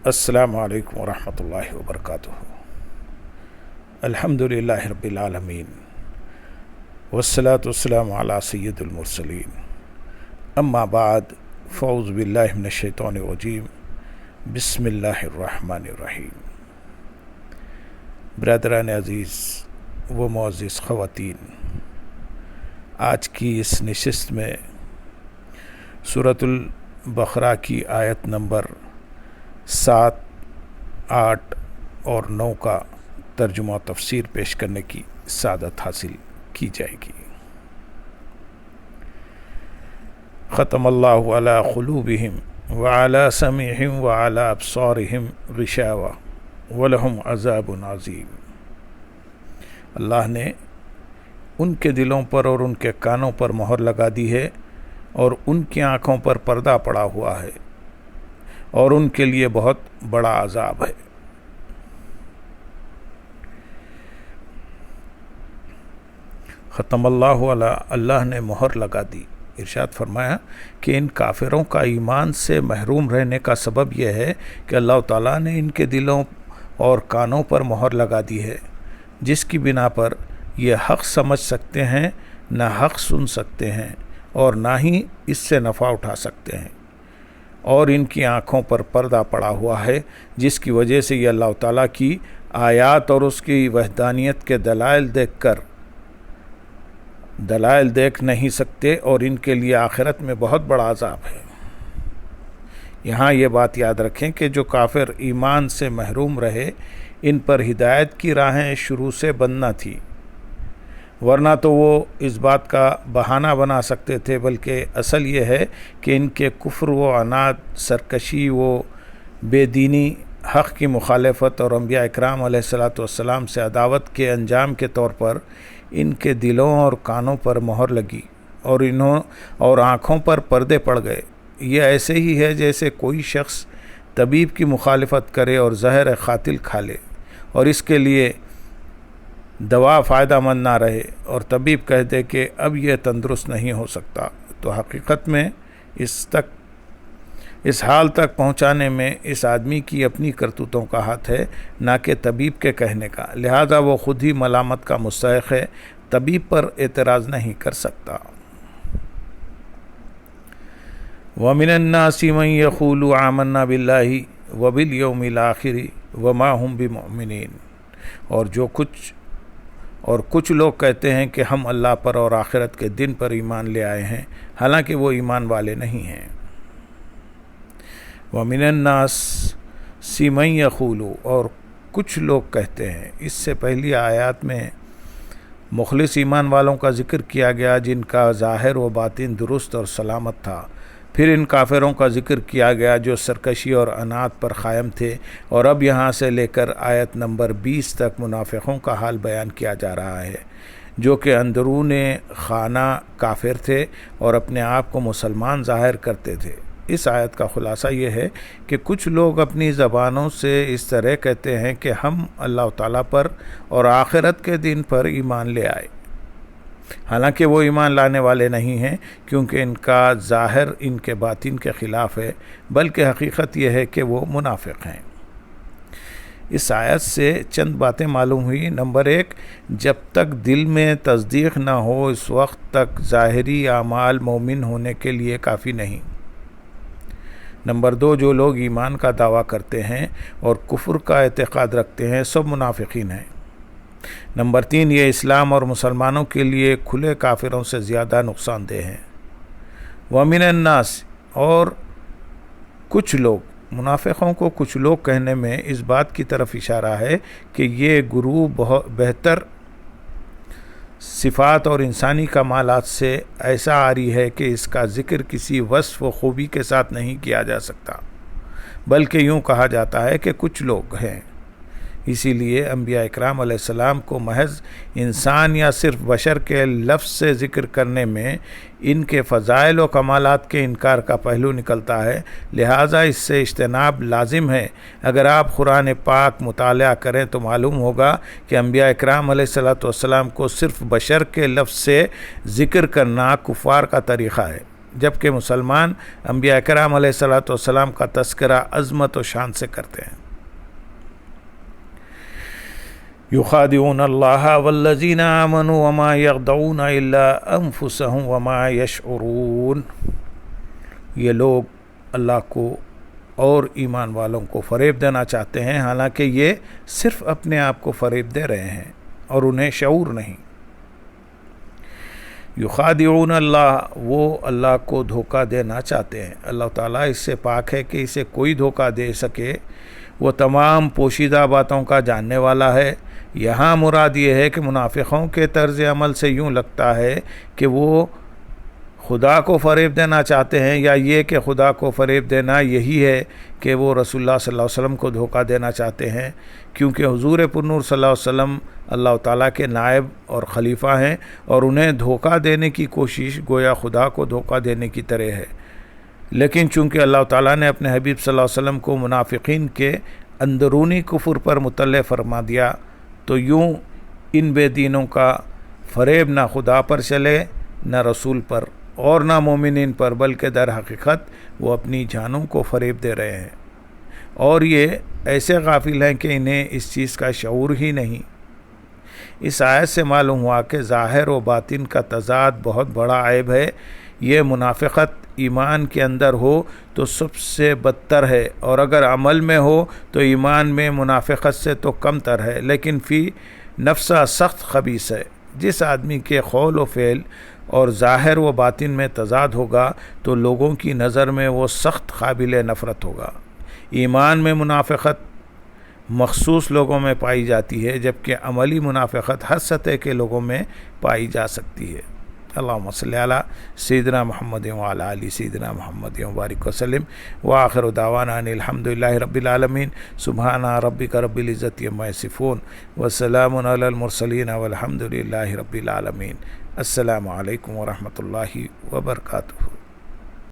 السلام علیکم ورحمۃ اللہ وبرکاتہ۔ الحمدللہ رب العالمین والصلاة والسلام علی سید المرسلین، اما بعد فاعوذ باللہ من الشیطان الرجیم، بسم اللہ الرحمن الرحیم۔ برادران عزیز و معزز خواتین، آج کی اس نشست میں سورۃ البقرہ کی آیت نمبر 7، 8 اور 9 کا ترجمہ و تفسیر پیش کرنے کی سعادت حاصل کی جائے گی۔ ختم اللہ علی قلوبہم وعلی سمعہم وعلی ابصارہم غشاوہ ولہم عذاب عظیم۔ اللہ نے ان کے دلوں پر اور ان کے کانوں پر مہر لگا دی ہے، اور ان کی آنکھوں پر پردہ پڑا ہوا ہے، اور ان کے لیے بہت بڑا عذاب ہے۔ ختم اللہ علی، اللہ نے مہر لگا دی۔ ارشاد فرمایا کہ ان کافروں کا ایمان سے محروم رہنے کا سبب یہ ہے کہ اللہ تعالیٰ نے ان کے دلوں اور کانوں پر مہر لگا دی ہے، جس کی بنا پر یہ حق سمجھ سکتے ہیں، نہ حق سن سکتے ہیں، اور نہ ہی اس سے نفع اٹھا سکتے ہیں، اور ان کی آنکھوں پر پردہ پڑا ہوا ہے، جس کی وجہ سے یہ اللہ تعالیٰ کی آیات اور اس کی وحدانیت کے دلائل دیکھ نہیں سکتے، اور ان کے لیے آخرت میں بہت بڑا عذاب ہے۔ یہاں یہ بات یاد رکھیں کہ جو کافر ایمان سے محروم رہے، ان پر ہدایت کی راہیں شروع سے بند نہ تھی، ورنہ تو وہ اس بات کا بہانہ بنا سکتے تھے، بلکہ اصل یہ ہے کہ ان کے کفر و عناد، سرکشی و بے دینی، حق کی مخالفت اور انبیاء اکرام علیہ السلام سے عداوت کے انجام کے طور پر ان کے دلوں اور کانوں پر مہر لگی، اور آنکھوں پر پردے پڑ گئے۔ یہ ایسے ہی ہے جیسے کوئی شخص طبیب کی مخالفت کرے اور زہر قاتل کھا لے، اور اس کے لیے دوا فائدہ مند نہ رہے، اور طبیب کہہ دے کہ اب یہ تندرست نہیں ہو سکتا، تو حقیقت میں اس حال تک پہنچانے میں اس آدمی کی اپنی کرتوتوں کا ہاتھ ہے، نہ کہ طبیب کے کہنے کا، لہذا وہ خود ہی ملامت کا مستحق ہے، طبیب پر اعتراض نہیں کر سکتا۔ وَمِنَ النَّاسِ مَن يَقُولُ آمَنَّا بِاللَّهِ وَبِالْيَوْمِ الْآخِرِ وَمَا هُمْ بِمُؤْمِنِينَ، اور کچھ لوگ کہتے ہیں کہ ہم اللہ پر اور آخرت کے دن پر ایمان لے آئے ہیں، حالانکہ وہ ایمان والے نہیں ہیں۔ وَمِنَ النَّاسِ مَن يَقُولُ، اور کچھ لوگ کہتے ہیں۔ اس سے پہلی آیات میں مخلص ایمان والوں کا ذکر کیا گیا، جن کا ظاہر و باطن درست اور سلامت تھا۔ پھر ان کافروں کا ذکر کیا گیا جو سرکشی اور عناد پر قائم تھے، اور اب یہاں سے لے کر آیت نمبر 20 تک منافقوں کا حال بیان کیا جا رہا ہے، جو کہ اندرون خانہ کافر تھے اور اپنے آپ کو مسلمان ظاہر کرتے تھے۔ اس آیت کا خلاصہ یہ ہے کہ کچھ لوگ اپنی زبانوں سے اس طرح کہتے ہیں کہ ہم اللہ تعالیٰ پر اور آخرت کے دن پر ایمان لے آئے، حالانکہ وہ ایمان لانے والے نہیں ہیں، کیونکہ ان کا ظاہر ان کے باطن کے خلاف ہے، بلکہ حقیقت یہ ہے کہ وہ منافق ہیں۔ اس آیت سے چند باتیں معلوم ہوئی۔ نمبر 1، جب تک دل میں تصدیق نہ ہو، اس وقت تک ظاہری اعمال مومن ہونے کے لیے کافی نہیں۔ نمبر 2، جو لوگ ایمان کا دعویٰ کرتے ہیں اور کفر کا اعتقاد رکھتے ہیں، سب منافقین ہیں۔ نمبر 3، یہ اسلام اور مسلمانوں کے لیے کھلے کافروں سے زیادہ نقصان دہ ہیں۔ وَمِنَ النَّاسِ، اور کچھ لوگ، منافقوں کو کچھ لوگ کہنے میں اس بات کی طرف اشارہ ہے کہ یہ گروہ بہت بہتر صفات اور انسانی کمالات سے ایسا عاری ہے کہ اس کا ذکر کسی وصف و خوبی کے ساتھ نہیں کیا جا سکتا، بلکہ یوں کہا جاتا ہے کہ کچھ لوگ ہیں۔ اسی لیے انبیاء اکرام علیہ السلام کو محض انسان یا صرف بشر کے لفظ سے ذکر کرنے میں ان کے فضائل و کمالات کے انکار کا پہلو نکلتا ہے، لہٰذا اس سے اجتناب لازم ہے۔ اگر آپ قرآن پاک مطالعہ کریں تو معلوم ہوگا کہ انبیاء اکرام علیہ السلام کو صرف بشر کے لفظ سے ذکر کرنا کفار کا طریقہ ہے، جبکہ مسلمان انبیاء کرام علیہ الصلوۃ والسلام کا تذکرہ عظمت و شان سے کرتے ہیں۔ یخادعون اللہ والذین آمنوا وما یخدعون الا انفسهم وما یشعرون، یہ لوگ اللہ کو اور ایمان والوں کو فریب دینا چاہتے ہیں، حالانکہ یہ صرف اپنے آپ کو فریب دے رہے ہیں اور انہیں شعور نہیں۔ یخادعون اللہ، وہ اللہ کو دھوکہ دینا چاہتے ہیں۔ اللہ تعالیٰ اس سے پاک ہے کہ اسے کوئی دھوکہ دے سکے، وہ تمام پوشیدہ باتوں کا جاننے والا ہے۔ یہاں مراد یہ ہے کہ منافقوں کے طرز عمل سے یوں لگتا ہے کہ وہ خدا کو فریب دینا چاہتے ہیں، یا یہ کہ خدا کو فریب دینا یہی ہے کہ وہ رسول اللہ صلی اللہ علیہ وسلم کو دھوکہ دینا چاہتے ہیں، کیونکہ حضور پرنور صلی اللہ علیہ وسلم اللہ تعالیٰ کے نائب اور خلیفہ ہیں، اور انہیں دھوکہ دینے کی کوشش گویا خدا کو دھوکہ دینے کی طرح ہے۔ لیکن چونکہ اللہ تعالیٰ نے اپنے حبیب صلی اللہ علیہ وسلم کو منافقین کے اندرونی کفر پر مطلع فرما دیا، تو یوں ان بے دینوں کا فریب نہ خدا پر چلے، نہ رسول پر، اور نہ مومنین پر، بلکہ در حقیقت وہ اپنی جانوں کو فریب دے رہے ہیں، اور یہ ایسے غافل ہیں کہ انہیں اس چیز کا شعور ہی نہیں۔ اس آیت سے معلوم ہوا کہ ظاہر و باطن کا تضاد بہت بڑا عیب ہے۔ یہ منافقت ایمان کے اندر ہو تو سب سے بدتر ہے، اور اگر عمل میں ہو تو ایمان میں منافقت سے تو کم تر ہے، لیکن فی نفسہ سخت خبیث ہے۔ جس آدمی کے قول و فعل اور ظاہر و باطن میں تضاد ہوگا تو لوگوں کی نظر میں وہ سخت قابل نفرت ہوگا۔ ایمان میں منافقت مخصوص لوگوں میں پائی جاتی ہے، جبکہ عملی منافقت ہر سطح کے لوگوں میں پائی جا سکتی ہے۔ اللہم صلی علی سیدنا محمد وعلی آل سیدنا محمد وبارک وسلم، وآخر دعوانا ان الحمدللہ رب العالمین، سبحان ربک رب العزت عما یصفون، وسلام علی المرسلین والحمدللہ رب العالمین۔ السلام علیکم ورحمۃ اللہ وبرکاتہ۔